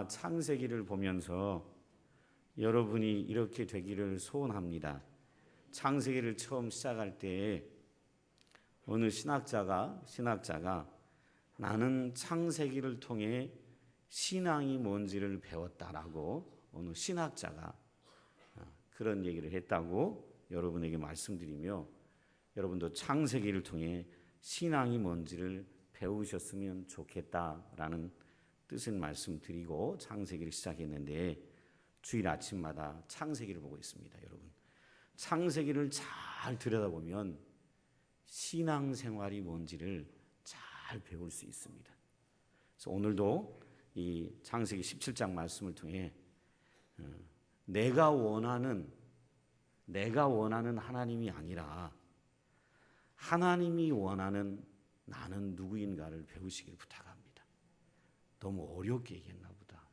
창세기를 보면서 여러분이 이렇게 되기를 소원합니다. 창세기를 처음 시작할 때 어느 신학자가 나는 창세기를 통해 신앙이 뭔지를 배웠다라고 어느 신학자가 그런 얘기를 했다고 여러분에게 말씀드리며, 여러분도 창세기를 통해 신앙이 뭔지를 배우셨으면 좋겠다라는 뜻을 말씀드리고 창세기를 시작했는데, 주일 아침마다 창세기를 보고 있습니다. 여러분, 창세기를 잘 들여다보면 신앙생활이 뭔지를 잘 배울 수 있습니다. 그래서 오늘도 이 창세기 17장 말씀을 통해 내가 원하는 하나님이 아니라 하나님이 원하는 나는 누구인가를 배우시길 부탁합니다. 너무 어렵게 얘기했나 보다.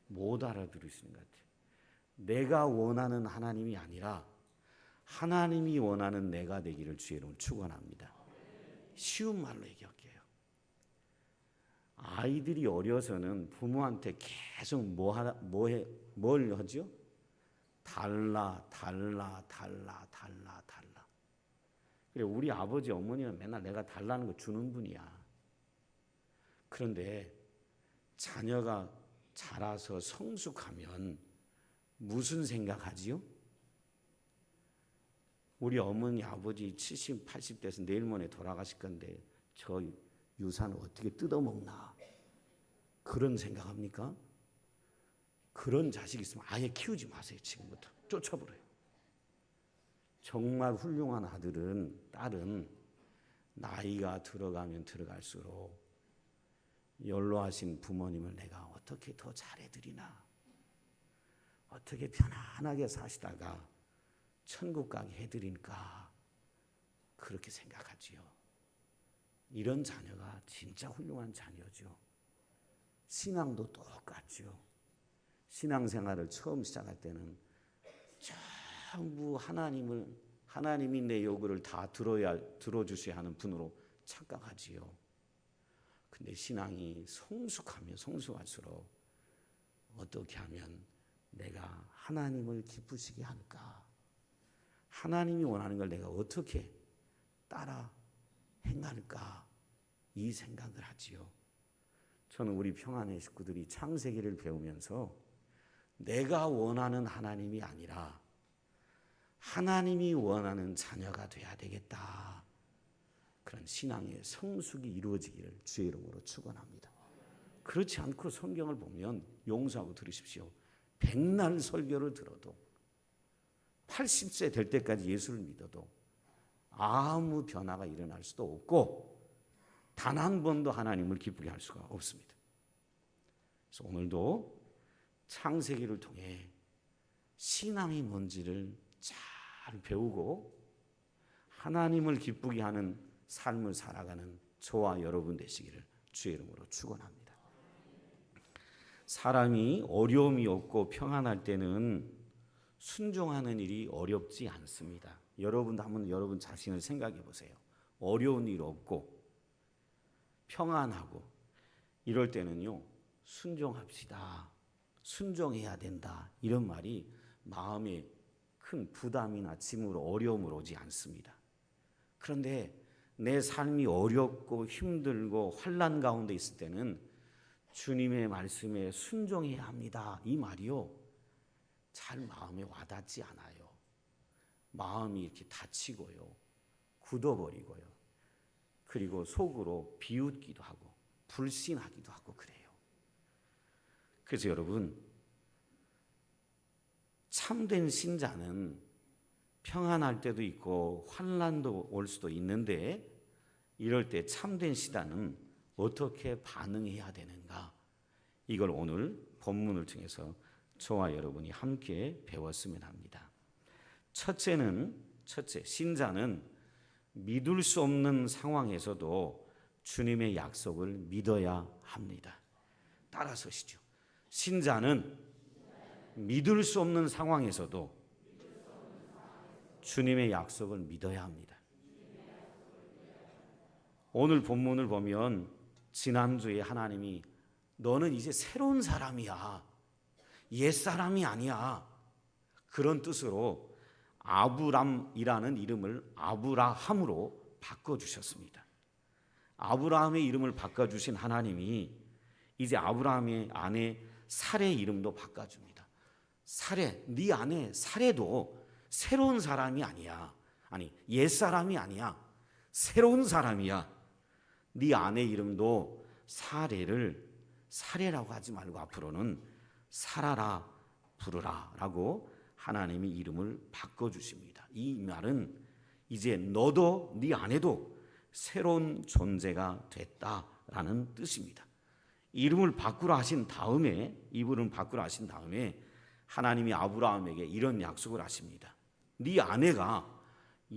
못 알아들으시는 것 같아요. 내가 원하는 하나님이 아니라 하나님이 원하는 내가 되기를 주의 이름으로 축원합니다. 쉬운 말로 얘기할게요. 아이들이 어려서는 부모한테 계속 뭘 하죠? 달라. 그래, 우리 아버지 어머니는 맨날 내가 달라는 거 주는 분이야. 그런데 자녀가 자라서 성숙하면 무슨 생각하지요? 우리 어머니 아버지 70, 80대에서 내일 모레 돌아가실 건데 저 유산을 어떻게 뜯어먹나, 그런 생각합니까? 그런 자식 있으면 아예 키우지 마세요. 지금부터 쫓아버려요. 정말 훌륭한 아들은, 딸은 나이가 들어가면 들어갈수록 연로하신 부모님을 내가 어떻게 더 잘해드리나, 어떻게 편안하게 사시다가 천국 가게 해드릴까, 그렇게 생각하지요. 이런 자녀가 진짜 훌륭한 자녀죠. 신앙도 똑같죠. 신앙생활을 처음 시작할 때는 전부 하나님이 내 요구를 다 들어주셔야 하는 분으로 착각하지요. 근데 신앙이 성숙하면 성숙할수록 어떻게 하면 내가 하나님을 기쁘시게 할까, 하나님이 원하는 걸 내가 어떻게 따라 행할까, 이 생각을 하지요. 저는 우리 평안의 식구들이 창세기를 배우면서 내가 원하는 하나님이 아니라 하나님이 원하는 자녀가 돼야 되겠다, 그런 신앙의 성숙이 이루어지기를 주의 이름으로 축원합니다. 그렇지 않고 성경을 보면, 용서하고 들으십시오, 백날 설교를 들어도 80세 될 때까지 예수를 믿어도 아무 변화가 일어날 수도 없고 단 한 번도 하나님을 기쁘게 할 수가 없습니다. 그래서 오늘도 창세기를 통해 신앙이 뭔지를 잘 배우고 하나님을 기쁘게 하는 삶을 살아가는 저와 여러분 되시기를 주의 이름으로 축원합니다. 사람이 어려움이 없고 평안할 때는 순종하는 일이 어렵지 않습니다. 여러분도 한번 여러분 자신을 생각해 보세요. 어려운 일 없고 평안하고 이럴 때는요, 순종합시다, 순종해야 된다, 이런 말이 마음에 큰 부담이나 짐으로 어려움을 오지 않습니다. 그런데 내 삶이 어렵고 힘들고 환난 가운데 있을 때는 주님의 말씀에 순종해야 합니다, 이 말이요, 잘 마음에 와닿지 않아요. 마음이 이렇게 다치고요, 굳어버리고요, 그리고 속으로 비웃기도 하고 불신하기도 하고 그래요. 그래서 여러분, 참된 신자는 평안할 때도 있고 환난도 올 수도 있는데, 이럴 때 참된 신자는 어떻게 반응해야 되는가, 이걸 오늘 본문을 통해서 저와 여러분이 함께 배웠으면 합니다. 첫째, 신자는 믿을 수 없는 상황에서도 주님의 약속을 믿어야 합니다. 따라서시죠. 신자는 믿을 수 없는 상황에서도 주님의 약속을 믿어야 합니다. 오늘 본문을 보면 지난주에 하나님이 너는 이제 새로운 사람이야. 옛사람이 아니야. 그런 뜻으로 아브람이라는 이름을 아브라함으로 바꿔주셨습니다. 아브라함의 이름을 바꿔주신 하나님이 이제 아브라함의 아내 사레의 이름도 바꿔줍니다. 사레, 네 아내 사레도 새로운 사람이 아니야. 아니, 옛사람이 아니야. 새로운 사람이야. 네 아내 이름도 사레를 사레라고 하지 말고 앞으로는 사라라 부르라 라고 하나님이 이름을 바꿔주십니다. 이 말은 이제 너도 네 아내도 새로운 존재가 됐다라는 뜻입니다. 이름을 바꾸라 하신 다음에 하나님이 아브라함에게 이런 약속을 하십니다. 네 아내가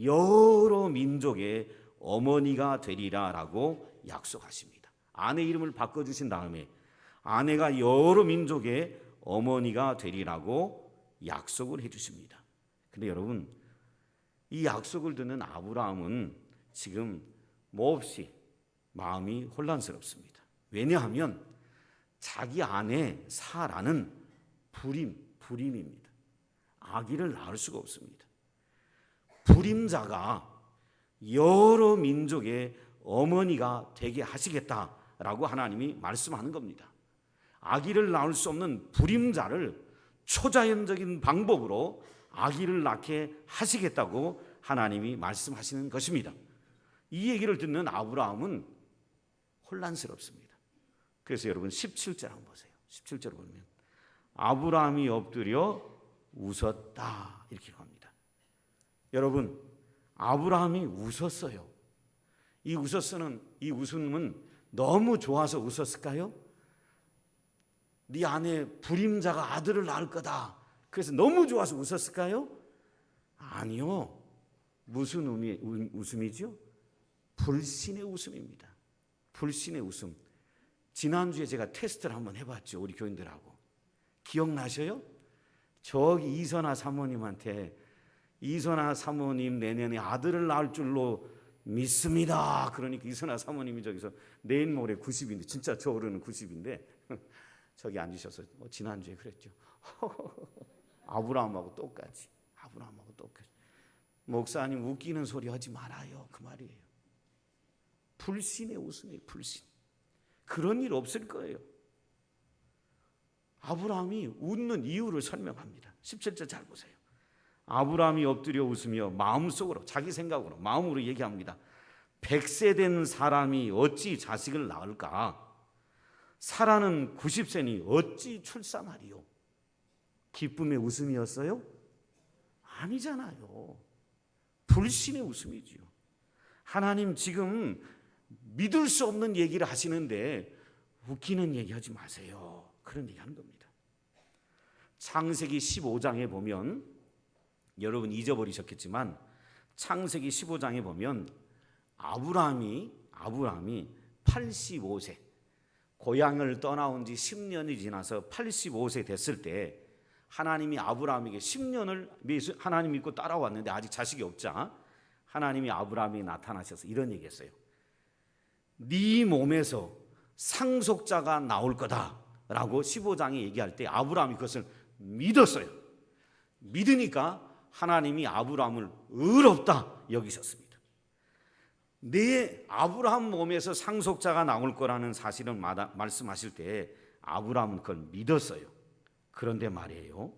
여러 민족의 어머니가 되리라 라고 약속하십니다. 아내 이름을 바꿔주신 다음에 아내가 여러 민족의 어머니가 되리라고 약속을 해주십니다. 근데 여러분, 이 약속을 듣는 아브라함은 지금 몹시 마음이 혼란스럽습니다. 왜냐하면 자기 아내 사라는 불임입니다. 아기를 낳을 수가 없습니다. 불임자가 여러 민족의 어머니가 되게 하시겠다라고 하나님이 말씀하는 겁니다. 아기를 낳을 수 없는 불임자를 초자연적인 방법으로 아기를 낳게 하시겠다고 하나님이 말씀하시는 것입니다. 이 얘기를 듣는 아브라함은 혼란스럽습니다. 그래서 여러분 17절 한번 보세요. 17절 보면 아브라함이 엎드려 웃었다 이렇게 합니다. 여러분, 아브라함이 웃었어요. 이 웃음은 너무 좋아서 웃었을까요? 네 아내 불임자가 아들을 낳을 거다. 그래서 너무 좋아서 웃었을까요? 아니요. 무슨 웃음이죠? 불신의 웃음입니다. 불신의 웃음. 지난주에 제가 테스트를 한번 해봤죠. 우리 교인들하고. 기억나셔요? 저기 이선아 사모님한테 이선아 사모님 내년에 아들을 낳을 줄로 믿습니다. 그러니까 이선아 사모님이 저기서 내일 모레 90인데 진짜 저 어른은 90인데 저기 앉으셔서 지난주에 그랬죠. 아브라함하고 똑같이. 목사님 웃기는 소리 하지 말아요. 그 말이에요. 불신의 웃음이에요. 불신. 그런 일 없을 거예요. 아브라함이 웃는 이유를 설명합니다. 17절 잘 보세요. 아브라함이 엎드려 웃으며 마음속으로 자기 생각으로 마음으로 얘기합니다. 100세 된 사람이 어찌 자식을 낳을까? 사라는 90세니 어찌 출산하리요? 기쁨의 웃음이었어요? 아니잖아요. 불신의 웃음이지요. 하나님 지금 믿을 수 없는 얘기를 하시는데 웃기는 얘기하지 마세요. 그런 얘기하는 겁니다. 창세기 15장에 보면 여러분 잊어버리셨겠지만 창세기 15장에 보면 아브라함이 85세 고향을 떠나온 지 10년이 지나서 85세 됐을 때 하나님이 아브라함에게 10년을 하나님 믿고 따라왔는데 아직 자식이 없자 하나님이 아브라함에게 나타나셔서 이런 얘기했어요. 네 몸에서 상속자가 나올 거다라고 15장에 얘기할 때 아브라함이 그것을 믿었어요. 믿으니까 하나님이 아브라함을 의롭다 여기셨습니다. 내 아브라함 몸에서 상속자가 나올 거라는 사실을 말씀하실 때 아브라함은 그걸 믿었어요. 그런데 말이죠.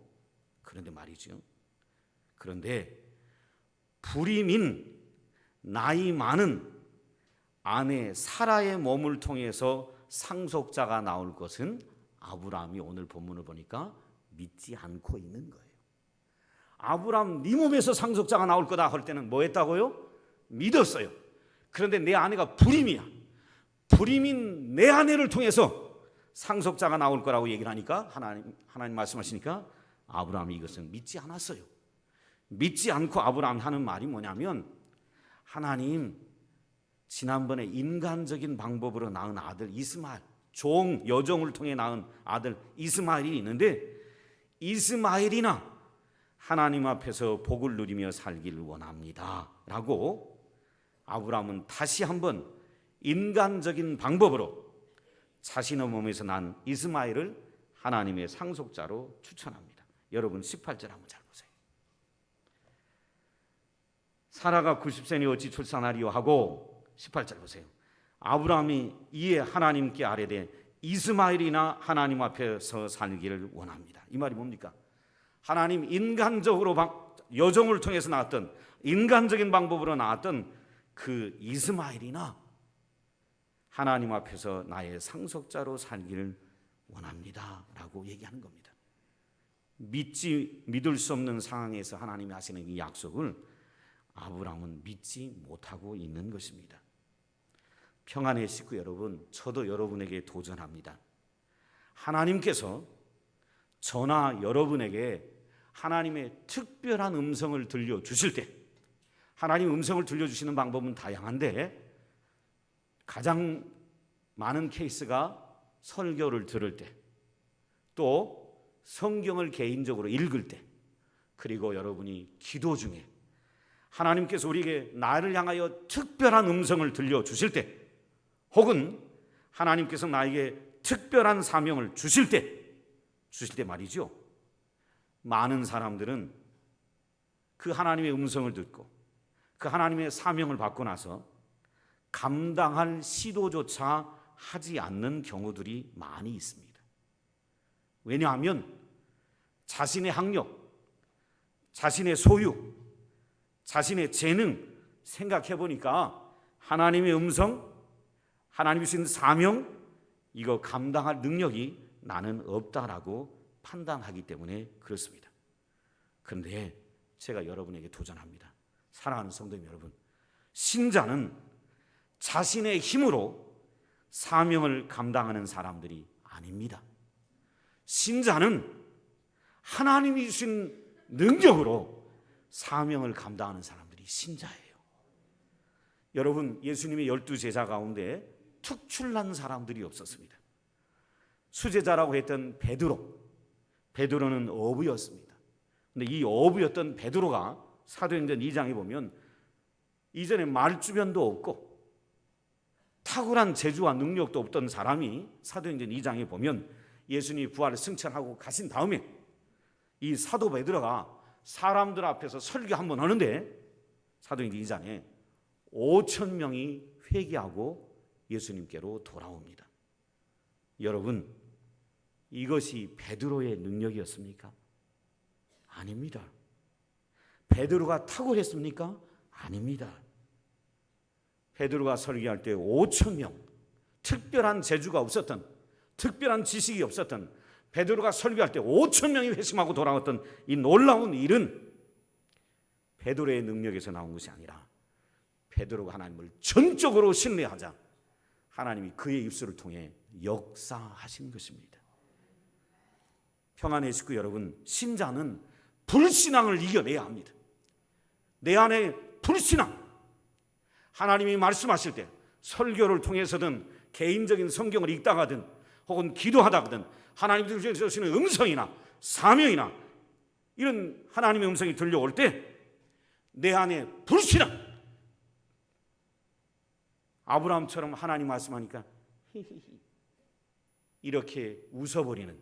그런데 불임인 나이 많은 아내 사라의 몸을 통해서 상속자가 나올 것은 아브라함이 오늘 본문을 보니까 믿지 않고 있는 거예요. 아브라함 네 몸에서 상속자가 나올 거다 할 때는 뭐 했다고요? 믿었어요. 그런데 내 아내가 불임이야. 불임인 내 아내를 통해서 상속자가 나올 거라고 얘기를 하니까 하나님 말씀하시니까 아브라함이 이것은 믿지 않았어요. 믿지 않고 아브라함이 하는 말이 뭐냐면 하나님 지난번에 인간적인 방법으로 낳은 아들 이스마엘 여종을 통해 낳은 아들 이스마엘이 있는데 이스마엘이나 하나님 앞에서 복을 누리며 살기를 원합니다 라고 아브라함은 다시 한번 인간적인 방법으로 자신의 몸에서 난 이스마엘을 하나님의 상속자로 추천합니다. 여러분 18절 한번 잘 보세요. 사라가 90세니 어찌 출산하리요 하고 18절 보세요. 아브라함이 이에 하나님께 아뢰되 이스마엘이나 하나님 앞에서 살기를 원합니다. 이 말이 뭡니까? 하나님 인간적으로 여종을 통해서 나왔던 인간적인 방법으로 나왔던 그 이스마엘이나 하나님 앞에서 나의 상속자로 살기를 원합니다 라고 얘기하는 겁니다. 믿을 수 없는 상황에서 하나님이 하시는 이 약속을 아브라함은 믿지 못하고 있는 것입니다. 평안의 식구 여러분, 저도 여러분에게 도전합니다. 하나님께서 저나 여러분에게 하나님의 특별한 음성을 들려주실 때, 하나님의 음성을 들려주시는 방법은 다양한데 가장 많은 케이스가 설교를 들을 때, 또 성경을 개인적으로 읽을 때, 그리고 여러분이 기도 중에 하나님께서 우리에게 나를 향하여 특별한 음성을 들려주실 때, 혹은 하나님께서 나에게 특별한 사명을 주실 때 말이죠. 많은 사람들은 그 하나님의 음성을 듣고 그 하나님의 사명을 받고 나서 감당할 시도조차 하지 않는 경우들이 많이 있습니다. 왜냐하면 자신의 학력, 자신의 소유, 자신의 재능 생각해 보니까 하나님의 음성, 하나님이 주신 사명, 이거 감당할 능력이 나는 없다라고 판단하기 때문에 그렇습니다. 그런데 제가 여러분에게 도전합니다. 사랑하는 성도님 여러분, 신자는 자신의 힘으로 사명을 감당하는 사람들이 아닙니다. 신자는 하나님이 주신 능력으로 사명을 감당하는 사람들이 신자예요. 여러분, 예수님의 12제자 가운데 특출난 사람들이 없었습니다. 수제자라고 했던 베드로는 어부였습니다. 그런데 이 어부였던 베드로가 사도행전 2장에 보면 이전에 말주변도 없고 탁월한 재주와 능력도 없던 사람이 사도행전 2장에 보면 예수님이 부활을 승천하고 가신 다음에 이 사도 베드로가 사람들 앞에서 설교 한번 하는데 사도행전 2장에 5,000명이 회개하고 예수님께로 돌아옵니다. 여러분, 이것이 베드로의 능력이었습니까? 아닙니다. 베드로가 탁월했습니까? 아닙니다. 베드로가 설교할 때 5,000명, 특별한 재주가 없었던, 특별한 지식이 없었던 베드로가 설교할 때 5,000명이 회심하고 돌아왔던 이 놀라운 일은 베드로의 능력에서 나온 것이 아니라 베드로가 하나님을 전적으로 신뢰하자 하나님이 그의 입술을 통해 역사하신 것입니다. 평안의 식구 여러분, 신자는 불신앙을 이겨내야 합니다. 내 안에 불신앙, 하나님이 말씀하실 때 설교를 통해서든 개인적인 성경을 읽다가든 혹은 기도하다가든 하나님이 주시는 음성이나 사명이나 이런 하나님의 음성이 들려올 때 내 안에 불신앙, 아브라함처럼 하나님 말씀하니까 히히히 이렇게 웃어버리는,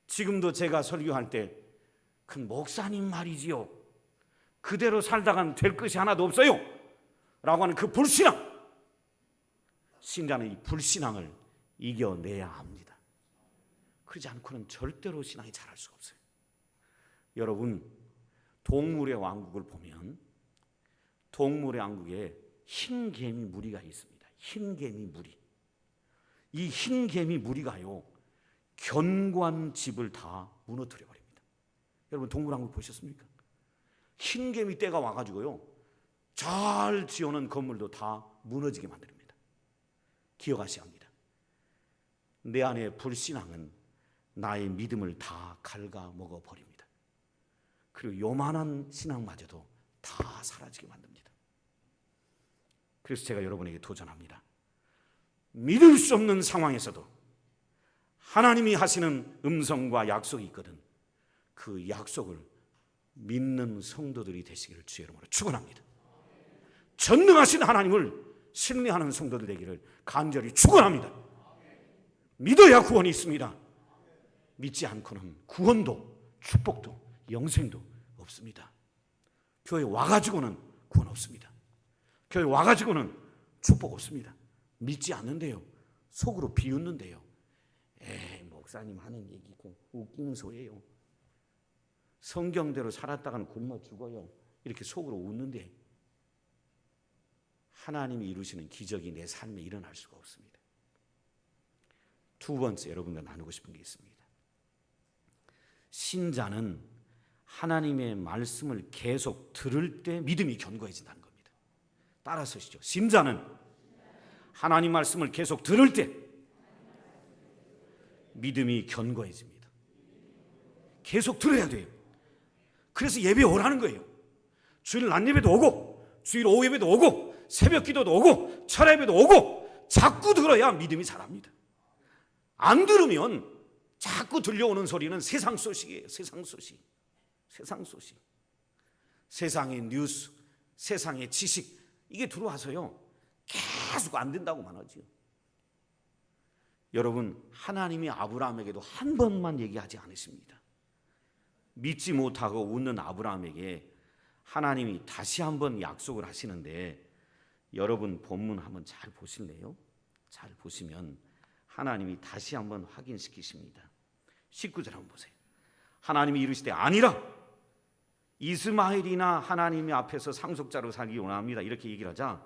지금도 제가 설교할 때 그 목사님 말이지요, 그대로 살다간 될 것이 하나도 없어요 라고 하는 그 불신앙, 신자는 이 불신앙을 이겨내야 합니다. 그러지 않고는 절대로 신앙이 자랄 수가 없어요. 여러분, 동물의 왕국을 보면 동물의 왕국에 흰개미 무리가 있습니다. 흰개미 무리. 이 흰개미 무리가요, 견고한 집을 다 무너뜨려 버립니다. 여러분, 동물왕국 보셨습니까? 흰개미 떼가 와가지고요, 잘 지어놓은 건물도 다 무너지게 만듭니다. 기억하셔야 합니다. 내 안에 불신앙은 나의 믿음을 다 갉아먹어 버립니다. 그리고 요만한 신앙마저도 다 사라지게 만듭니다. 그래서 제가 여러분에게 도전합니다. 믿을 수 없는 상황에서도 하나님이 하시는 음성과 약속이 있거든 그 약속을 믿는 성도들이 되시기를 주의 이름으로 축원합니다. 전능하신 하나님을 신뢰하는 성도들 되기를 간절히 축원합니다. 믿어야 구원이 있습니다. 믿지 않고는 구원도 축복도 영생도 없습니다. 교회 와가지고는 구원 없습니다. 교회 와가지고는 축복 없습니다. 믿지 않는데요, 속으로 비웃는데요, 목사님 하는 얘기 웃기는 소리예요. 성경대로 살았다가는 굶어 죽어요. 이렇게 속으로 웃는데 하나님이 이루시는 기적이 내 삶에 일어날 수가 없습니다. 두 번째, 여러분과 나누고 싶은 게 있습니다. 신자는 하나님의 말씀을 계속 들을 때 믿음이 견고해진다는 겁니다. 따라서시죠. 신자는 하나님 말씀을 계속 들을 때 믿음이 견고해집니다. 계속 들어야 돼요. 그래서 예배 오라는 거예요. 주일 낮 예배도 오고, 주일 오후 예배도 오고, 새벽 기도도 오고, 철야 예배도 오고, 자꾸 들어야 믿음이 자랍니다. 안 들으면 자꾸 들려오는 소리는 세상 소식이에요. 세상 소식. 세상 소식. 세상의 뉴스, 세상의 지식, 이게 들어와서요, 계속 안 된다고만 하죠. 여러분, 하나님이 아브라함에게도 한 번만 얘기하지 않으십니다. 믿지 못하고 웃는 아브라함에게 하나님이 다시 한번 약속을 하시는데, 여러분 본문 한번 잘 보실래요? 잘 보시면 하나님이 다시 한번 확인시키십니다. 19절 한번 보세요. 하나님이 이르시되 아니라 이스마엘이나 하나님의 앞에서 상속자로 살기 원합니다. 이렇게 얘기를 하자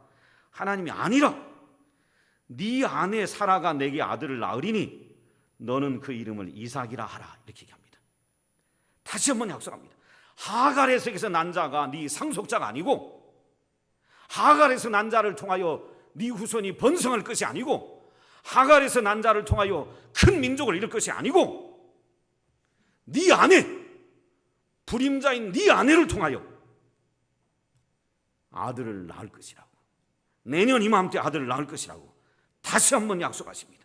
하나님이 아니라 네 아내 사라가 내게 아들을 낳으리니 너는 그 이름을 이삭이라 하라. 이렇게 얘기합니다. 다시 한번 약속합니다. 하갈에서 난 자가 네 상속자가 아니고, 하갈에서 난 자를 통하여 네 후손이 번성할 것이 아니고, 하갈에서 난 자를 통하여 큰 민족을 이룰 것이 아니고, 네 아내, 불임자인 네 아내를 통하여 아들을 낳을 것이라고, 내년 이맘때 아들을 낳을 것이라고 다시 한번 약속하십니다.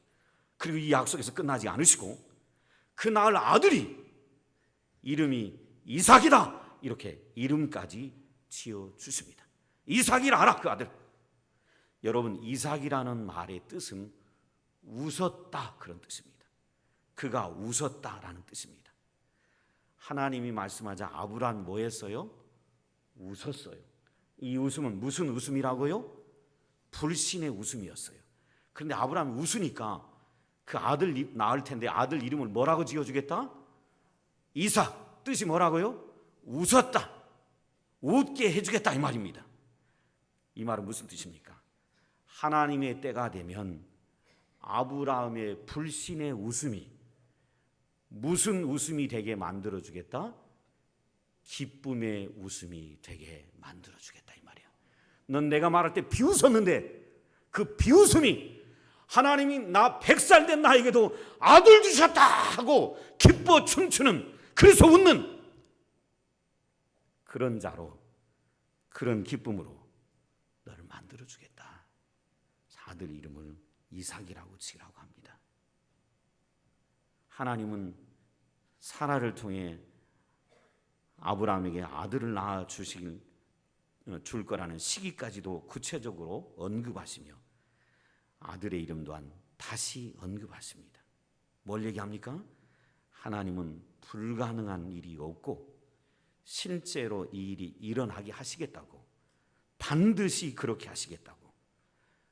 그리고 이 약속에서 끝나지 않으시고 그 낳을 아들이 이름이 이삭이다, 이렇게 이름까지 지어주십니다. 이삭이라 하라, 그 아들. 여러분, 이삭이라는 말의 뜻은 웃었다, 그런 뜻입니다. 그가 웃었다라는 뜻입니다. 하나님이 말씀하자 아브라함이 뭐 했어요? 웃었어요. 이 웃음은 무슨 웃음이라고요? 불신의 웃음이었어요. 그런데 아브라함이 웃으니까 그 아들 낳을 텐데 아들 이름을 뭐라고 지어주겠다? 이삭. 뜻이 뭐라고요? 웃었다, 웃게 해주겠다, 이 말입니다. 이 말은 무슨 뜻입니까? 하나님의 때가 되면 아브라함의 불신의 웃음이 무슨 웃음이 되게 만들어주겠다? 기쁨의 웃음이 되게 만들어주겠다, 이 말이야. 넌 내가 말할 때 비웃었는데 그 비웃음이 하나님이 나 100살 된 나에게도 아들 주셨다 하고 기뻐 춤추는, 그래서 웃는 그런 자로, 그런 기쁨으로 너를 만들어주겠다. 아들 이름을 이삭이라고 지으라고 합니다. 하나님은 사라를 통해 아브라함에게 아들을 낳아 줄 거라는 시기까지도 구체적으로 언급하시며 아들의 이름 또한 다시 언급하십니다. 뭘 얘기합니까? 하나님은 불가능한 일이 없고 실제로 이 일이 일어나게 하시겠다고, 반드시 그렇게 하시겠다고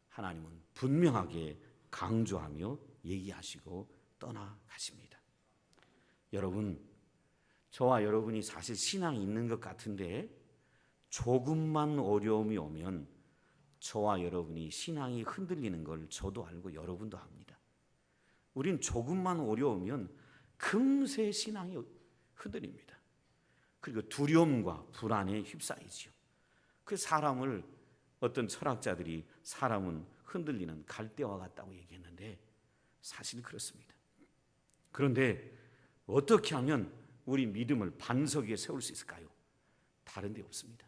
하나님은 분명하게 강조하며 얘기하시고 떠나가십니다. 여러분, 저와 여러분이 사실 신앙이 있는 것 같은데 조금만 어려움이 오면 저와 여러분이 신앙이 흔들리는 걸 저도 알고 여러분도 압니다. 우린 조금만 어려우면 금세 신앙이 흔들립니다. 그리고 두려움과 불안에 휩싸이지요. 그 사람을, 어떤 철학자들이 사람은 흔들리는 갈대와 같다고 얘기했는데 사실 그렇습니다. 그런데 어떻게 하면 우리 믿음을 반석 위에 세울 수 있을까요? 다른 데 없습니다.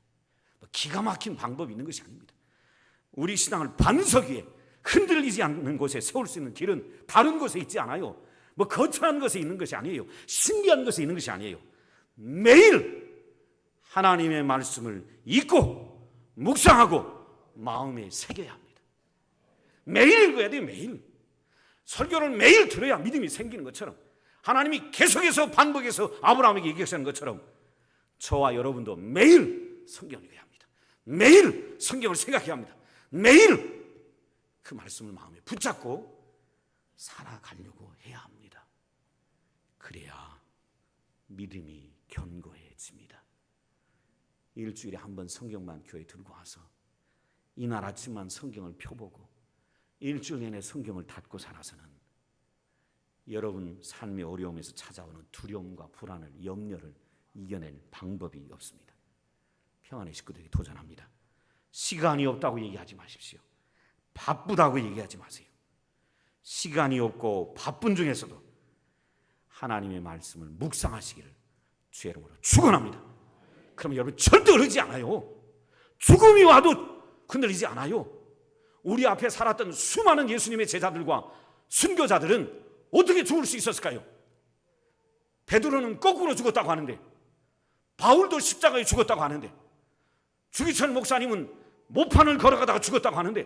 기가 막힌 방법이 있는 것이 아닙니다. 우리 신앙을 반석 위에 흔들리지 않는 곳에 세울 수 있는 길은 다른 곳에 있지 않아요. 뭐 거창한 것에 있는 것이 아니에요. 신비한 것에 있는 것이 아니에요. 매일 하나님의 말씀을 읽고 묵상하고 마음에 새겨야 합니다. 매일 읽어야 돼요. 매일. 설교를 매일 들어야 믿음이 생기는 것처럼, 하나님이 계속해서 반복해서 아브라함에게 얘기하시는 것처럼 저와 여러분도 매일 성경을 읽어야 합니다. 매일 성경을 생각해야 합니다. 매일 그 말씀을 마음에 붙잡고 살아가려고 해야 합니다. 그래야 믿음이 견고해집니다. 일주일에 한 번 성경만 교회에 들고 와서 이날 아침만 성경을 펴보고 일주일 내내 성경을 닫고 살아서는 여러분 삶의 어려움에서 찾아오는 두려움과 불안을, 염려를 이겨낼 방법이 없습니다. 평안의 식구들에게 도전합니다. 시간이 없다고 얘기하지 마십시오. 바쁘다고 얘기하지 마세요. 시간이 없고 바쁜 중에서도 하나님의 말씀을 묵상하시기를 주의 이름으로 축원합니다. 그러면 여러분 절대 흐르지 않아요. 죽음이 와도 흔들리지 않아요. 우리 앞에 살았던 수많은 예수님의 제자들과 순교자들은 어떻게 죽을 수 있었을까요? 베드로는 거꾸로 죽었다고 하는데, 바울도 십자가에 죽었다고 하는데, 주기철 목사님은 모판을 걸어가다가 죽었다고 하는데,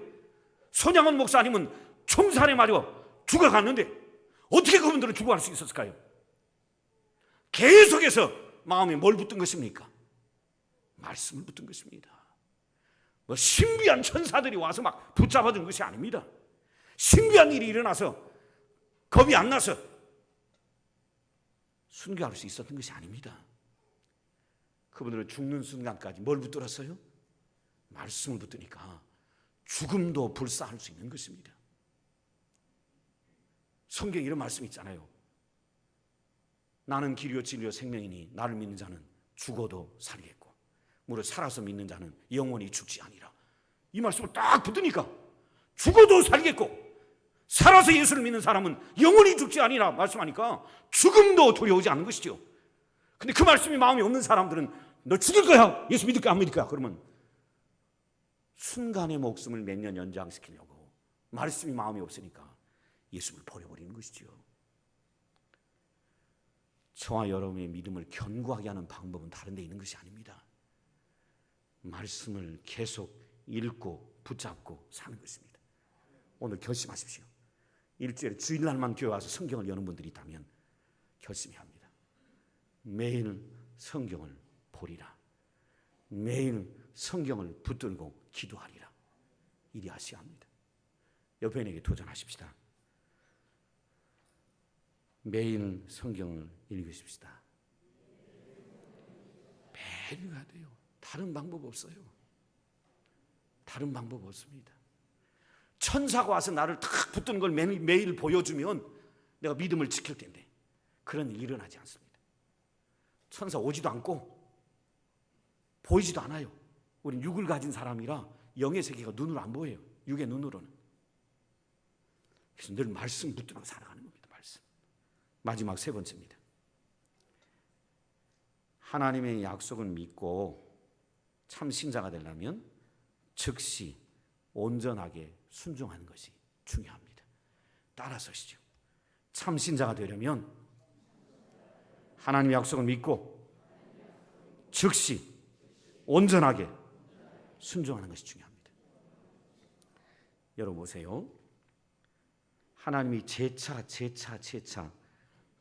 손양원 목사님은 총살에 맞아 죽어갔는데 어떻게 그분들은 죽어갈 수 있었을까요? 계속해서 마음에 뭘 붙든 것입니까? 말씀을 붙든 것입니다. 뭐 신비한 천사들이 와서 막 붙잡아준 것이 아닙니다. 신비한 일이 일어나서 겁이 안 나서 순교할 수 있었던 것이 아닙니다. 그분들은 죽는 순간까지 뭘 붙들었어요? 말씀을 붙드니까 죽음도 불사할 수 있는 것입니다. 성경에 이런 말씀이 있잖아요. 나는 길이요 진리요 생명이니 나를 믿는 자는 죽어도 살겠고 무릇 살아서 믿는 자는 영원히 죽지 아니라. 이 말씀을 딱 붙으니까 죽어도 살겠고 살아서 예수를 믿는 사람은 영원히 죽지 아니라 말씀하니까 죽음도 두려우지 않은 것이죠. 근데 그 말씀이 마음에 없는 사람들은 너 죽일 거야, 예수 믿을 거야 안 믿을 거야, 그러면 순간의 목숨을 몇 년 연장시키려고 말씀이 마음에 없으니까 예수를 버려버리는 것이죠. 저와 여러분의 믿음을 견고하게 하는 방법은 다른 데 있는 것이 아닙니다. 말씀을 계속 읽고 붙잡고 사는 것입니다. 오늘 결심하십시오. 일주일에 주일날만 교회 와서 성경을 여는 분들이 있다면 결심해야 합니다. 매일 성경을 보리라. 매일 성경을 붙들고 기도하리라. 이리 하셔야 합니다. 옆에 있는 에게 도전하십시다. 매일 성경을 읽으십시다. 매일 읽어야 돼요. 다른 방법 없어요. 다른 방법 없습니다. 천사가 와서 나를 탁 붙드는 걸 매일 보여주면 내가 믿음을 지킬 텐데 그런 일이 일어나지 않습니다. 천사 오지도 않고 보이지도 않아요. 우린 육을 가진 사람이라 영의 세계가 눈으로 안 보여요. 육의 눈으로는. 그래서 늘 말씀 붙들고 살아가는 겁니다. 말씀. 마지막 세 번째입니다. 하나님의 약속을 믿고 참 신자가 되려면 즉시 온전하게 순종하는 것이 중요합니다. 따라서시죠. 참 신자가 되려면 하나님의 약속을 믿고 즉시 온전하게 순종하는 것이 중요합니다. 여러분 보세요. 하나님이 제차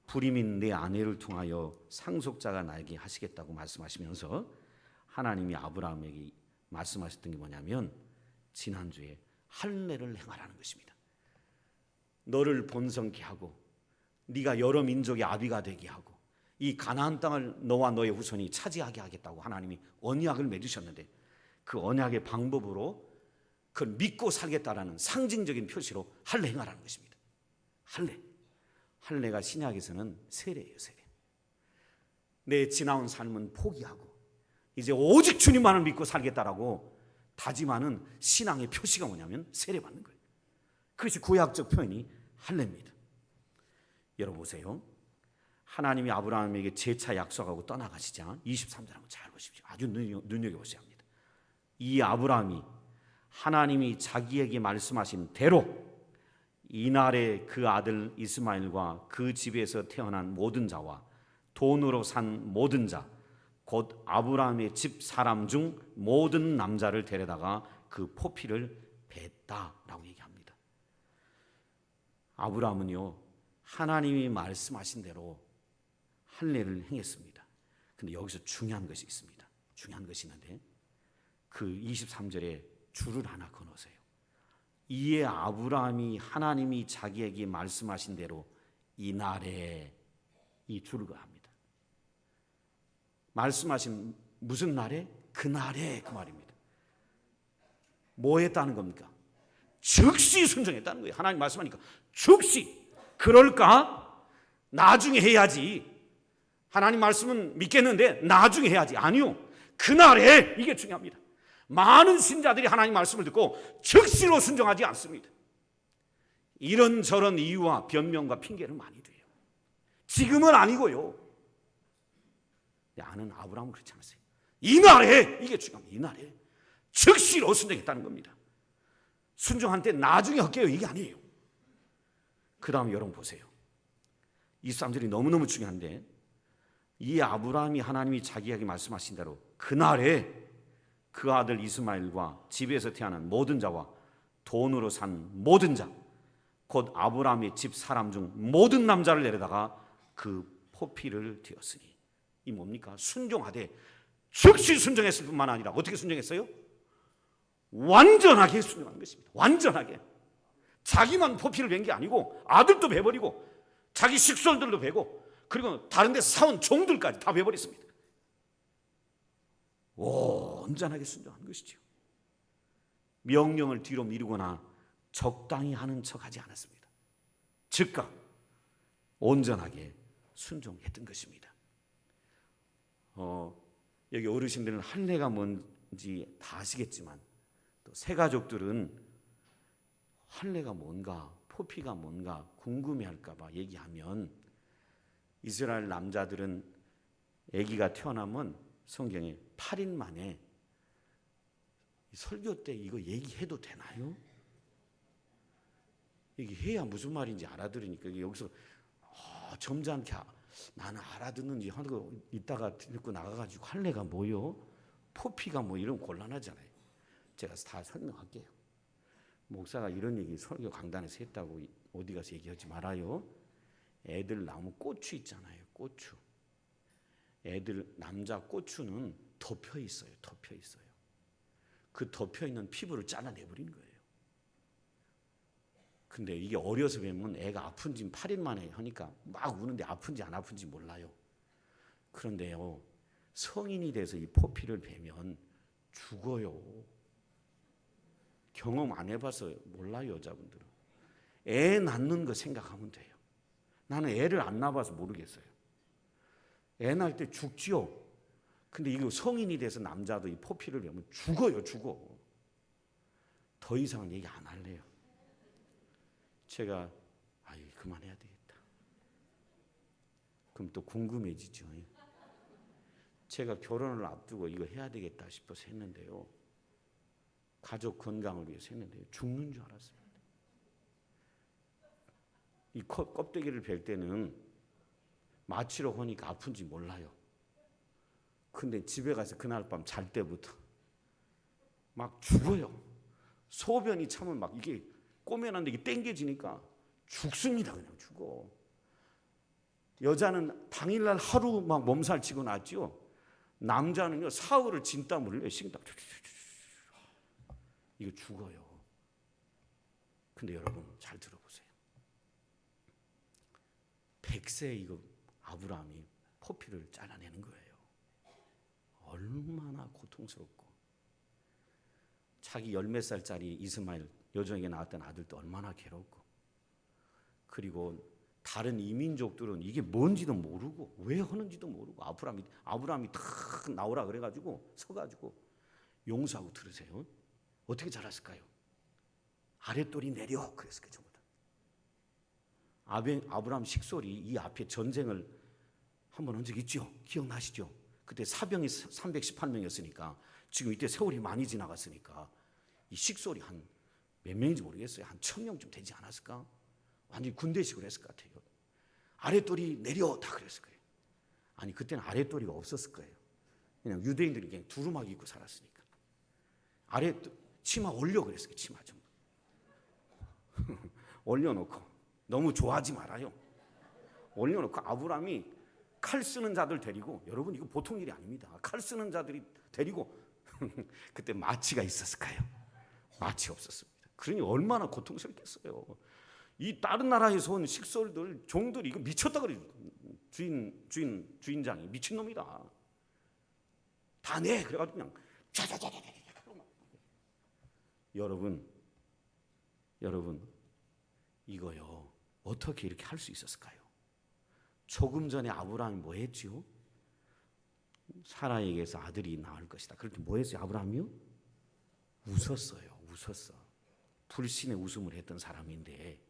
불임인 내 아내를 통하여 상속자가 나에게 하시겠다고 말씀하시면서 하나님이 아브라함에게 말씀하셨던 게 뭐냐면 지난주에 할례를 행하라는 것입니다. 너를 번성케 하고 네가 여러 민족의 아비가 되게 하고 이 가나안 땅을 너와 너의 후손이 차지하게 하겠다고 하나님이 언약을 맺으셨는데 그 언약의 방법으로 그걸 믿고 살겠다라는 상징적인 표시로 할례 행하라는 것입니다. 할례가 신약에서는 세례예요. 세례. 내 지나온 삶은 포기하고 이제 오직 주님만을 믿고 살겠다라고 다짐하는 신앙의 표시가 뭐냐면 세례받는 거예요. 그것이 구약적 표현이 할례입니다. 여러분 보세요. 하나님이 아브라함에게 재차 약속하고 떠나가시자 23절 한번 잘 보십시오. 아주 눈여겨보셔야 합니다. 이 아브라함이 하나님이 자기에게 말씀하신 대로 이날에 그 아들 이스마엘과 그 집에서 태어난 모든 자와 돈으로 산 모든 자 곧 아브라함의 집 사람 중 모든 남자를 데려다가 그 포피를 뱄다라고 얘기합니다. 아브라함은요, 하나님이 말씀하신 대로 할례를 행했습니다. 근데 여기서 중요한 것이 있습니다. 중요한 것이 있는데 그 23절에 줄을 하나 그어놓으세요. 이에 아브라함이 하나님이 자기에게 말씀하신 대로 이날에, 이 줄을 그어합니다. 말씀하신 무슨 날에? 그날에, 그 말입니다. 뭐 했다는 겁니까? 즉시 순종했다는 거예요. 하나님 말씀하니까 즉시. 그럴까? 나중에 해야지. 하나님 말씀은 믿겠는데 나중에 해야지. 아니요, 그날에. 이게 중요합니다. 많은 신자들이 하나님 말씀을 듣고 즉시로 순종하지 않습니다. 이런저런 이유와 변명과 핑계를 많이 대요. 지금은 아니고요. 나는 아브라함은 그렇지 않았어요. 이날에, 이게 중요합니다. 이날에 즉시로 순종했다는 겁니다. 순종한 때 나중에 할게요, 이게 아니에요. 그 다음에 여러분 보세요. 23절이 너무너무 중요한데, 이 아브라함이 하나님이 자기에게 말씀하신 대로 그날에 그 아들 이스마엘과 집에서 태어난 모든 자와 돈으로 산 모든 자, 곧 아브라함의 집 사람 중 모든 남자를 데려다가 그 포피를 뒤었으니. 이 뭡니까? 순종하되 즉시 순종했을 뿐만 아니라 어떻게 순종했어요? 완전하게 순종한 것입니다. 완전하게. 자기만 포피를 벤 게 아니고 아들도 베버리고 자기 식솔들도 베고 그리고 다른 데서 사온 종들까지 다 베버렸습니다. 온전하게 순종한 것이죠. 명령을 뒤로 미루거나 적당히 하는 척하지 않았습니다. 즉각 온전하게 순종했던 것입니다. 여기 어르신들은 할례가 뭔지 다 아시겠지만 또 새가족들은 할례가 뭔가, 포피가 뭔가 궁금해할까 봐 얘기하면, 이스라엘 남자들은 아기가 태어나면 성경에 8일 만에, 설교 때 이거 얘기해도 되나요? 얘기해야 무슨 말인지 알아들으니까 여기서 점잖게 나는 알아듣는지 하고 있다가 듣고 나가가지고 할례가 뭐요? 포피가 뭐 이러면 곤란하잖아요. 제가 다 설명할게요. 목사가 이런 얘기 설교 강단에서 했다고 어디 가서 얘기하지 말아요. 애들 나무 고추 있잖아요. 고추. 애들 남자 고추는 덮여 있어요. 덮여 있어요. 그 덮여 있는 피부를 잘라내버린 거예요. 근데 이게 어려서 뵈면 애가 아픈지 8일 만에 하니까 막 우는데 아픈지 안 아픈지 몰라요. 그런데요, 성인이 돼서 이 포피를 베면 죽어요. 경험 안 해봐서 몰라요, 여자분들은. 애 낳는 거 생각하면 돼요. 나는 애를 안 낳아봐서 모르겠어요. 애 낳을 때 죽지요. 근데 이거 성인이 돼서 남자도 이 포피를 베면 죽어요, 죽어. 더 이상은 얘기 안 할래요. 제가 그만해야 되겠다. 그럼 또 궁금해지죠. 제가 결혼을 앞두고 이거 해야 되겠다 싶어서 했는데요, 가족 건강을 위해서 했는데요, 죽는 줄 알았습니다. 이 껍데기를 벨 때는 마취로 하니까 아픈지 몰라요. 근데 집에 가서 그날 밤 잘 때부터 막 죽어요. 소변이 차면 막 이게 꼬매놨는데 이게 땡겨지니까 죽습니다. 그냥 죽어. 여자는 당일날 하루 막 몸살 치고 났죠. 남자는요, 사흘을 진땀을 흘려요. 식땀. 이거 죽어요. 근데 여러분 잘 들어보세요. 100세 이거 아브라함이 포피를 잘라내는 거예요. 얼마나 고통스럽고, 자기 10몇 살짜리 이스마엘 여종에게 낳았던 아들도 얼마나 괴롭고, 그리고 다른 이민족들은 이게 뭔지도 모르고 왜 하는지도 모르고 아브라함이 탁 나오라 그래가지고 서가지고 용서하고 들으세요. 어떻게 잘했을까요? 아랫돌이 내려 그랬을 거예요. 전부 다. 아브라함 식솔이 이 앞에 전쟁을 한번 한 적 있죠? 기억나시죠? 그때 사병이 318명이었으니까 지금 이때 세월이 많이 지나갔으니까 이 식솔이 한 몇 명인지 모르겠어요. 한 1000명쯤 되지 않았을까? 완전히 군대식으로 했을 것 같아요. 아랫돌이 내려 다 그랬을 거예요. 아니, 그때는 아랫돌이가 없었을 거예요. 그냥 유대인들이 그냥 두루마기 입고 살았으니까. 치마 올려 그랬을 거예요. 치마 좀 올려놓고 너무 좋아하지 말아요. 올려놓고 아브라함이 칼 쓰는 자들 데리고, 여러분 이거 보통 일이 아닙니다. 칼 쓰는 자들이 데리고 그때 마취가 있었을까요? 마취 없었습니다. 그러니 얼마나 고통스럽겠어요. 이 다른 나라에서 온 식솔들, 종들이 이거 미쳤다 그래요. 주인장이 미친놈이다. 다 내. 그래가지고 그냥 자자자자자. 여러분 이거요 어떻게 이렇게 할 수 있었을까요? 조금 전에 아브라함이 뭐 했지요? 사라에게서 아들이 나올 것이다. 그럴 때 뭐 했어요? 아브라함이요? 웃었어요. 웃었어. 불신의 웃음을 했던 사람인데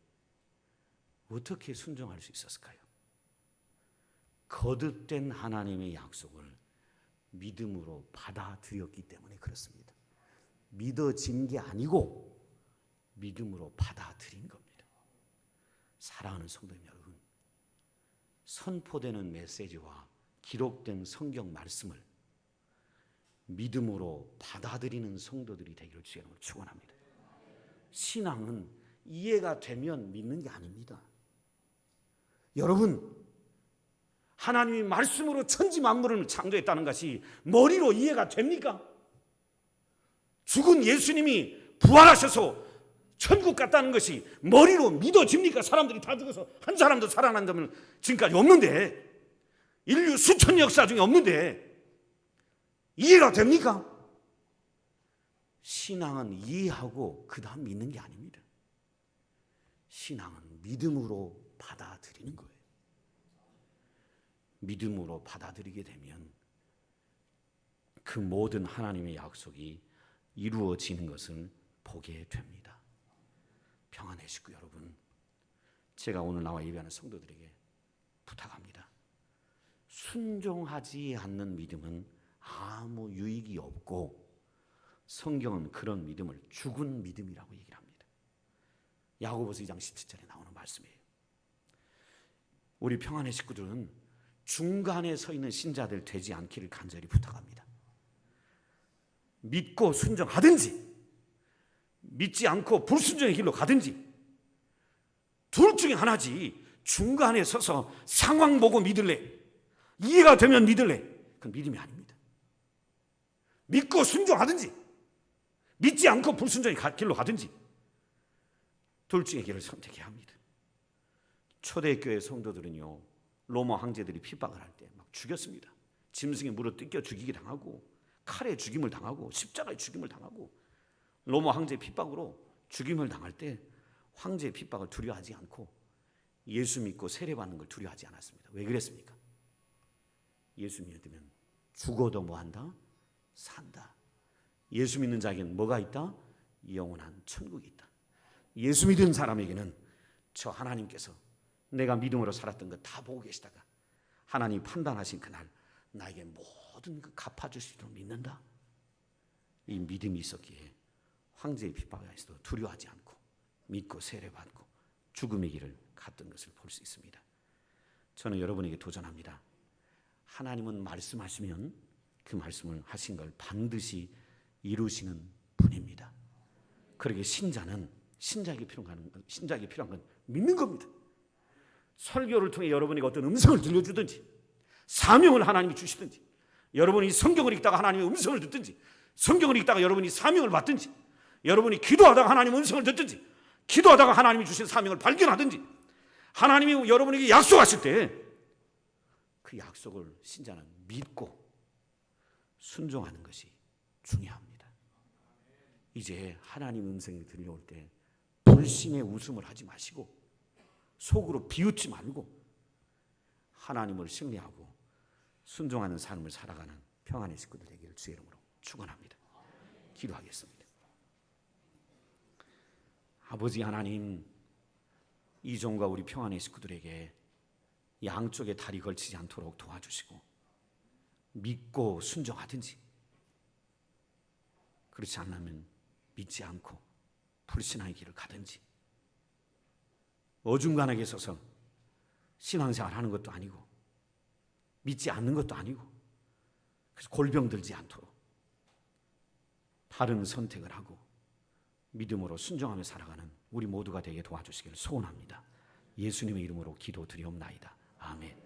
어떻게 순종할 수 있었을까요? 거듭된 하나님의 약속을 믿음으로 받아들였기 때문에 그렇습니다. 믿어진 게 아니고 믿음으로 받아들인 겁니다. 사랑하는 성도님 여러분, 선포되는 메시지와 기록된 성경 말씀을 믿음으로 받아들이는 성도들이 되기를 주의 이름으로 축원합니다. 신앙은 이해가 되면 믿는 게 아닙니다. 여러분, 하나님이 말씀으로 천지 만물을 창조했다는 것이 머리로 이해가 됩니까? 죽은 예수님이 부활하셔서 천국 갔다는 것이 머리로 믿어집니까? 사람들이 다 죽어서 한 사람도 살아난 점은 지금까지 없는데, 인류 수천 역사 중에 없는데 이해가 됩니까? 신앙은 이해하고 그 다음 믿는 게 아닙니다. 신앙은 믿음으로 받아들이는 거예요. 믿음으로 받아들이게 되면 그 모든 하나님의 약속이 이루어지는 것을 보게 됩니다. 평안의 식구 여러분, 제가 오늘 나와 예배하는 성도들에게 부탁합니다. 순종하지 않는 믿음은 아무 유익이 없고 성경은 그런 믿음을 죽은 믿음이라고 얘기를 합니다. 야고보서 2장 17절에 나오는 말씀이에요. 우리 평안의 식구들은 중간에 서 있는 신자들 되지 않기를 간절히 부탁합니다. 믿고 순종하든지 믿지 않고 불순종의 길로 가든지 둘 중에 하나지. 중간에 서서 상황 보고 믿을래, 이해가 되면 믿을래, 그건 믿음이 아닙니다. 믿고 순종하든지 믿지 않고 불순종의 길로 가든지 둘 중의 길을 선택해야 합니다. 초대교회 성도들은요, 로마 황제들이 핍박을 할 때 막 죽였습니다. 짐승에 물어 뜯겨 죽이게 당하고 칼에 죽임을 당하고 십자가에 죽임을 당하고 로마 황제의 핍박으로 죽임을 당할 때 황제의 핍박을 두려워하지 않고 예수 믿고 세례받는 걸 두려워하지 않았습니다. 왜 그랬습니까? 예수 믿으면 죽어도 뭐한다? 산다. 예수 믿는 자에게는 뭐가 있다? 영원한 천국이 있다. 예수 믿은 사람에게는 저 하나님께서 내가 믿음으로 살았던 거 다 보고 계시다가 하나님 판단하신 그날 나에게 모든 그 갚아주시도록 믿는다. 이 믿음이 있었기에 황제의 핍박에서도 두려워하지 않고 믿고 세례받고 죽음의 길을 갔던 것을 볼 수 있습니다. 저는 여러분에게 도전합니다. 하나님은 말씀하시면 그 말씀을 하신 걸 반드시 이루시는 분입니다. 그러기에 신자에게 필요한 건 믿는 겁니다. 설교를 통해 여러분에게 어떤 음성을 들려주든지 사명을 하나님이 주시든지 여러분이 성경을 읽다가 하나님의 음성을 듣든지 성경을 읽다가 여러분이 사명을 받든지 여러분이 기도하다가 하나님의 음성을 듣든지 기도하다가 하나님이 주신 사명을 발견하든지 하나님이 여러분에게 약속하실 때 그 약속을 신자는 믿고 순종하는 것이 중요합니다. 이제 하나님의 음성이 들려올 때 불신의 웃음을 하지 마시고 속으로 비웃지 말고 하나님을 신뢰하고 순종하는 삶을 살아가는 평안의 식구들 되기를 주의 이름으로 축원합니다. 기도하겠습니다. 아버지 하나님, 이 종과 우리 평안의 식구들에게 양쪽에 다리 걸치지 않도록 도와주시고 믿고 순종하든지 그렇지 않으면 믿지 않고 불신앙의 길을 가든지 어중간하게 서서 신앙생활 하는 것도 아니고 믿지 않는 것도 아니고 그래서 골병 들지 않도록 바른 선택을 하고 믿음으로 순종하며 살아가는 우리 모두가 되게 도와주시기를 소원합니다. 예수님의 이름으로 기도드리옵나이다. 아멘.